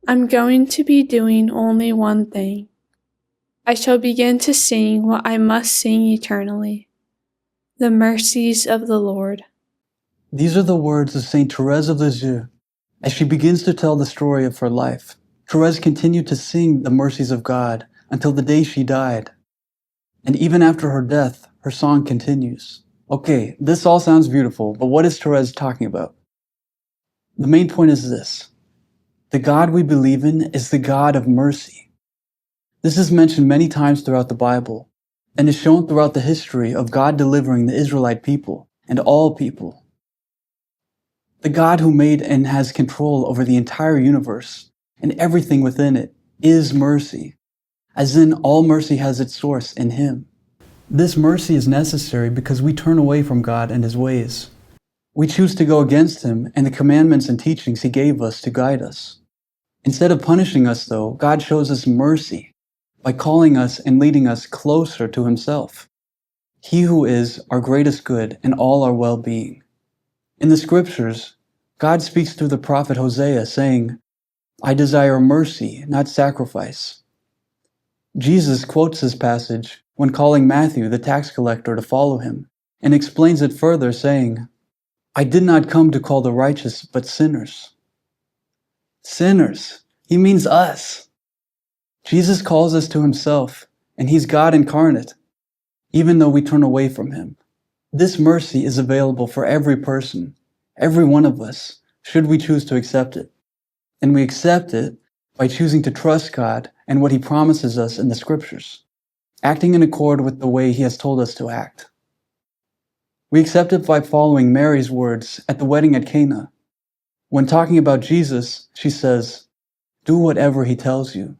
I'm going to be doing only one thing. I shall begin to sing what I must sing eternally, the mercies of the Lord. These are the words of Saint Thérèse of Lisieux. As she begins to tell the story of her life, Thérèse continued to sing the mercies of God until the day she died. And even after her death, her song continues. Okay, this all sounds beautiful, but what is Thérèse talking about? The main point is this. The God we believe in is the God of mercy. This is mentioned many times throughout the Bible and is shown throughout the history of God delivering the Israelite people and all people. The God who made and has control over the entire universe and everything within it is mercy, as in all mercy has its source in Him. This mercy is necessary because we turn away from God and His ways. We choose to go against Him and the commandments and teachings He gave us to guide us. Instead of punishing us, though, God shows us mercy by calling us and leading us closer to Himself. He who is our greatest good and all our well-being. In the scriptures, God speaks through the prophet Hosea saying, I desire mercy, not sacrifice. Jesus quotes this passage when calling Matthew, the tax collector, to follow Him, and explains it further saying, I did not come to call the righteous, but sinners. Sinners. He means us. Jesus calls us to Himself, and He's God incarnate, even though we turn away from Him. This mercy is available for every person, every one of us, should we choose to accept it. And we accept it by choosing to trust God and what He promises us in the Scriptures, acting in accord with the way He has told us to act. We accept it by following Mary's words at the wedding at Cana. When talking about Jesus, she says, do whatever He tells you.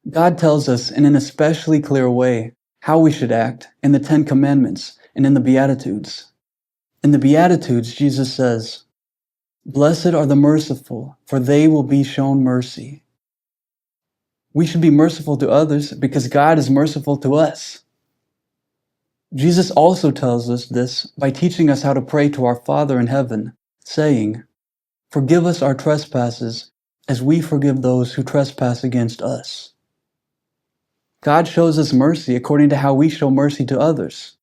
God tells us in an especially clear way how we should act in the 10 Commandments and in the Beatitudes. In the Beatitudes, Jesus says, Blessed are the merciful, for they will be shown mercy. We should be merciful to others because God is merciful to us. Jesus also tells us this by teaching us how to pray to our Father in heaven, saying, Forgive us our trespasses as we forgive those who trespass against us. God shows us mercy according to how we show mercy to others.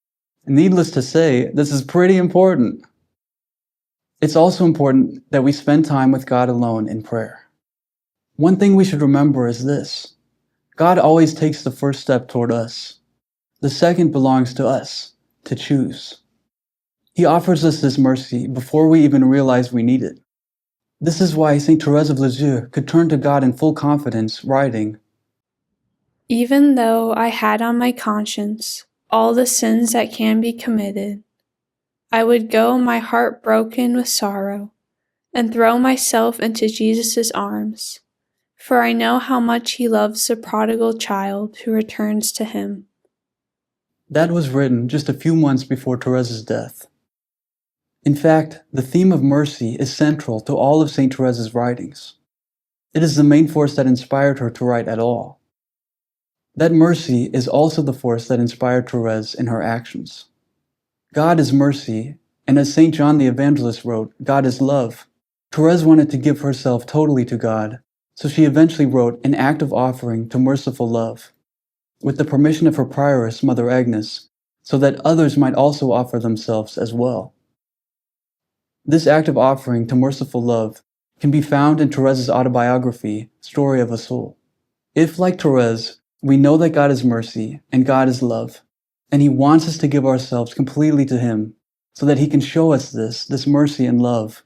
Needless to say, this is pretty important. It's also important that we spend time with God alone in prayer. One thing we should remember is this. God always takes the first step toward us. The second belongs to us, to choose. He offers us this mercy before we even realize we need it. This is why Saint Thérèse of Lisieux could turn to God in full confidence, writing, Even though I had on my conscience all the sins that can be committed, I would go my heart broken with sorrow and throw myself into Jesus' arms, for I know how much He loves the prodigal child who returns to Him. That was written just a few months before Thérèse's death. In fact, the theme of mercy is central to all of Saint Thérèse's writings. It is the main force that inspired her to write at all. That mercy is also the force that inspired Thérèse in her actions. God is mercy, and as Saint John the Evangelist wrote, God is love. Thérèse wanted to give herself totally to God, so she eventually wrote an active offering to Merciful Love, with the permission of her prioress, Mother Agnes, so that others might also offer themselves as well. This active offering to Merciful Love can be found in Thérèse's autobiography, Story of a Soul. If, like Thérèse, we know that God is mercy and God is love, and He wants us to give ourselves completely to Him so that He can show us this mercy and love,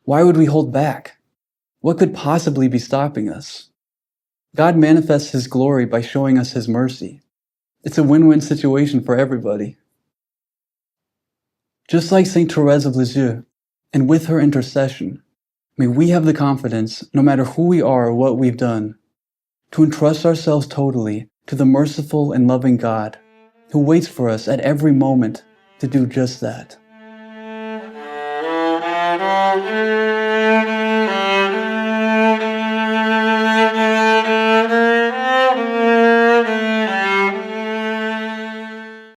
why would we hold back? What could possibly be stopping us? God manifests His glory by showing us His mercy. It's a win-win situation for everybody. Just like Saint Thérèse of Lisieux, and with her intercession, may we have the confidence, no matter who we are or what we've done, to entrust ourselves totally to the merciful and loving God, who waits for us at every moment to do just that.